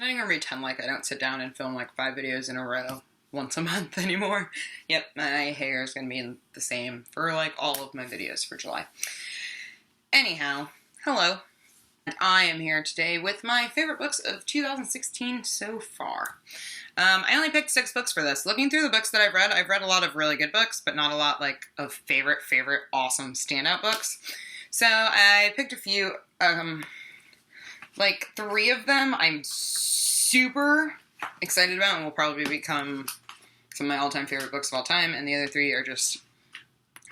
I'm not gonna pretend like I don't sit down and film like 5 videos in a row once a month anymore. Yep, my hair is gonna be the same for like all of my videos for July. Anyhow, hello. I am here today with my favorite books of 2016 so far. I only picked 6 books for this. Looking through the books that I've read a lot of really good books, but not a lot like of favorite, awesome standout books. So I picked a few, like 3 of them I'm super excited about and will probably become some of my all-time favorite books of all time, and the other 3 are just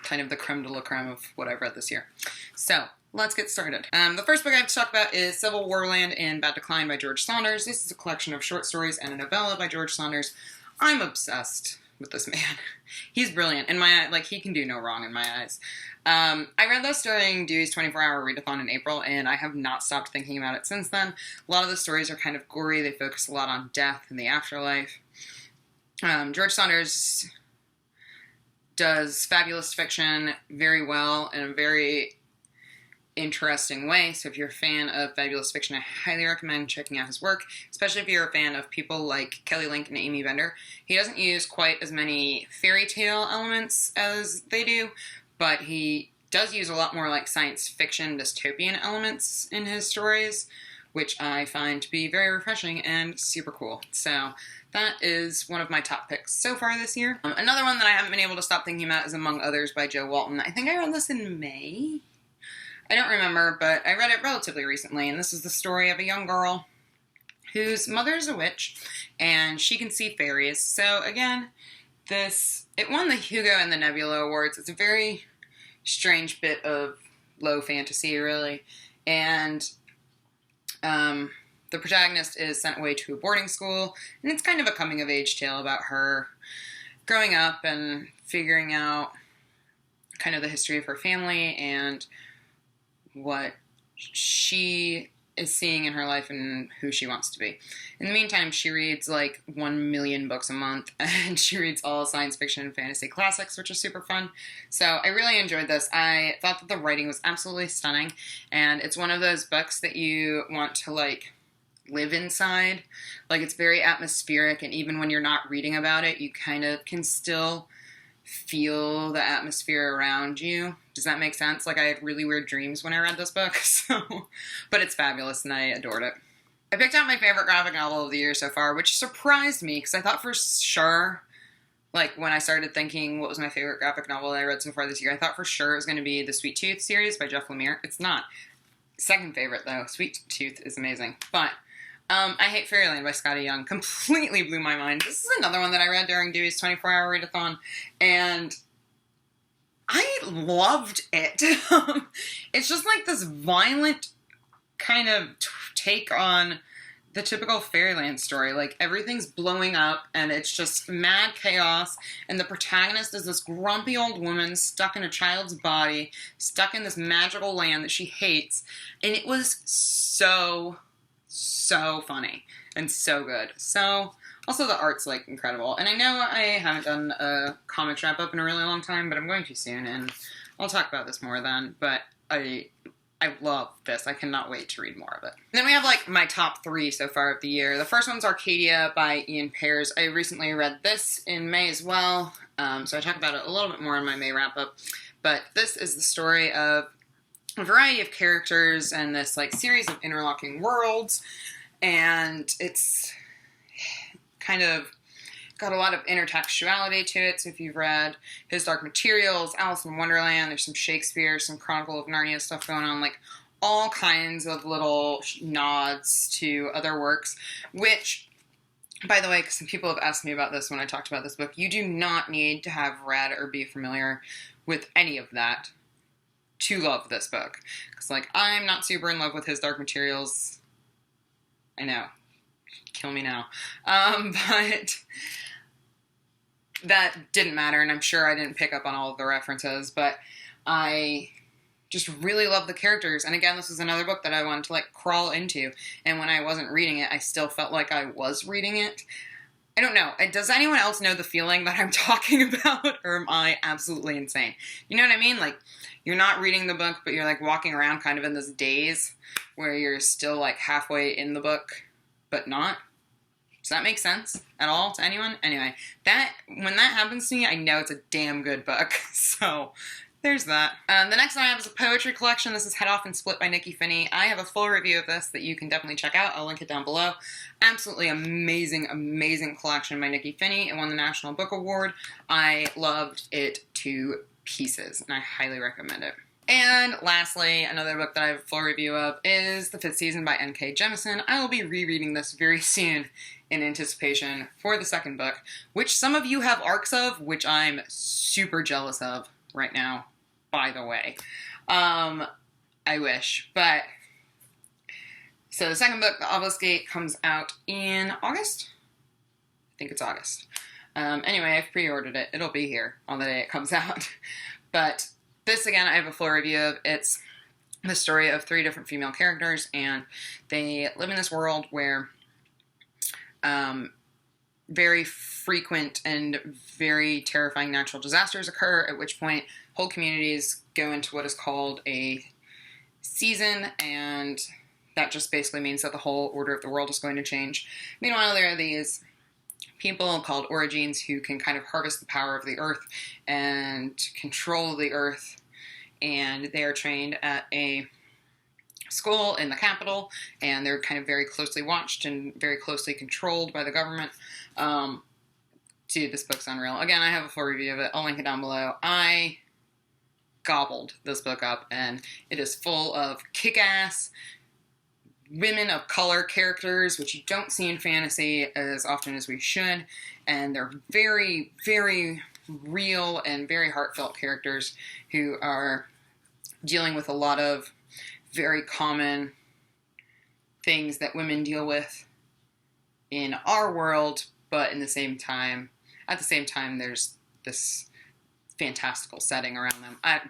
kind of the creme de la creme of what I've read this year. So, let's get started. The first book I have to talk about is Civil War Land in Bad Decline by George Saunders. This is a collection of short stories and a novella by George Saunders. I'm obsessed with this man. He's brilliant. In my eye, like, he can do no wrong in my eyes. I read this during Dewey's 24-hour readathon in April, and I have not stopped thinking about it since then. A lot of the stories are kind of gory. They focus a lot on death and the afterlife. George Saunders does fabulous fiction very well in a very interesting way. So if you're a fan of fabulous fiction, I highly recommend checking out his work, especially if you're a fan of people like Kelly Link and Amy Bender. He doesn't use quite as many fairy tale elements as they do, but he does use a lot more like science fiction dystopian elements in his stories, which I find to be very refreshing and super cool. So that is one of my top picks so far this year. Another one that I haven't been able to stop thinking about is Among Others by Jo Walton. I think I read this in May. I don't remember, but I read it relatively recently, and this is the story of a young girl whose mother is a witch, and she can see fairies. So again, it won the Hugo and the Nebula Awards. It's a very strange bit of low fantasy, really, and the protagonist is sent away to a boarding school, and it's kind of a coming-of-age tale about her growing up and figuring out kind of the history of her family and what she is seeing in her life and who she wants to be. In the meantime, she reads like 1 million books a month, and she reads all science fiction and fantasy classics, which is super fun. So I really enjoyed this. I thought that the writing was absolutely stunning, and it's one of those books that you want to like live inside. Like, it's very atmospheric, and even when you're not reading about it, you kind of can still feel the atmosphere around you. Does that make sense? Like, I had really weird dreams when I read this book, but it's fabulous, and I adored it. I picked out my favorite graphic novel of the year so far, which surprised me, because I thought for sure, like, when I started thinking what was my favorite graphic novel that I read so far this year, I thought for sure it was going to be the Sweet Tooth series by Jeff Lemire. It's not. Second favorite, though. Sweet Tooth is amazing. But I Hate Fairyland by Scotty Young completely blew my mind. This is another one that I read during Dewey's 24-hour readathon, and I loved it. It's just like this violent kind of take on the typical Fairyland story. Like, everything's blowing up, and it's just mad chaos, and the protagonist is this grumpy old woman stuck in a child's body, stuck in this magical land that she hates, and it was so funny and so good. So, also the art's like incredible. And I know I haven't done a comics wrap up in a really long time, but I'm going to soon, and I'll talk about this more then. But I love this. I cannot wait to read more of it. Then we have like my top 3 so far of the year. The first one's Arcadia by Ian Pears. I recently read this in May as well, so I talk about it a little bit more in my May wrap up. But this is the story of a variety of characters and this like series of interlocking worlds, and it's kind of got a lot of intertextuality to it. So if you've read His Dark Materials, Alice in Wonderland, there's some Shakespeare, some Chronicle of Narnia stuff going on, like all kinds of little nods to other works, which, by the way, because some people have asked me about this when I talked about this book, you do not need to have read or be familiar with any of that to love this book. Because, like, I'm not super in love with His Dark Materials. I know. Kill me now. But that didn't matter, and I'm sure I didn't pick up on all of the references, but I just really love the characters. And again, this was another book that I wanted to, like, crawl into, and when I wasn't reading it, I still felt like I was reading it. I don't know. Does anyone else know the feeling that I'm talking about, or am I absolutely insane? You know what I mean? Like, you're not reading the book, but you're, like, walking around kind of in this daze where you're still, like, halfway in the book. but not. Does that make sense at all to anyone? Anyway, when that happens to me, I know it's a damn good book. So there's that. The next one I have is a poetry collection. This is Head Off and Split by Nikki Finney. I have a full review of this that you can definitely check out. I'll link it down below. Absolutely amazing, amazing collection by Nikki Finney. It won the National Book Award. I loved it to pieces, and I highly recommend it. And lastly, another book that I have a full review of is The Fifth Season by N.K. Jemisin. I will be rereading this very soon in anticipation for the second book, which some of you have arcs of, which I'm super jealous of right now, by the way. I wish. But, so the second book, The Obelisk, comes out in August? I think it's August. Anyway, I've pre-ordered it. It'll be here on the day it comes out. But this, again, I have a full review of. It's the story of 3 different female characters, and they live in this world where very frequent and very terrifying natural disasters occur, at which point whole communities go into what is called a season, and that just basically means that the whole order of the world is going to change. Meanwhile, there are these people called Origines who can kind of harvest the power of the earth and control the earth, and they are trained at a school in the capital, and they're kind of very closely watched and very closely controlled by the government. Dude, this book's unreal. Again, I have a full review of it. I'll link it down below. I gobbled this book up, and it is full of kick-ass women of color characters, which you don't see in fantasy as often as we should, and they're very, very real and very heartfelt characters who are dealing with a lot of very common things that women deal with in our world, but at the same time, there's this fantastical setting around them. I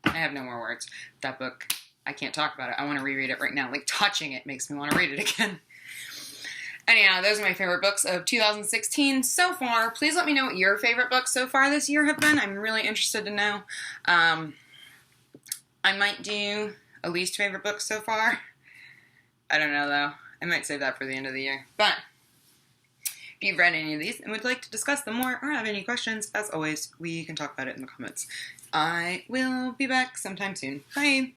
have no more words. That book, I can't talk about it. I want to reread it right now. Like, touching it makes me want to read it again. Anyhow, those are my favorite books of 2016 so far. Please let me know what your favorite books so far this year have been. I'm really interested to know. I might do a least favorite book so far. I don't know, though. I might save that for the end of the year. But if you've read any of these and would like to discuss them more or have any questions, as always, we can talk about it in the comments. I will be back sometime soon. Bye!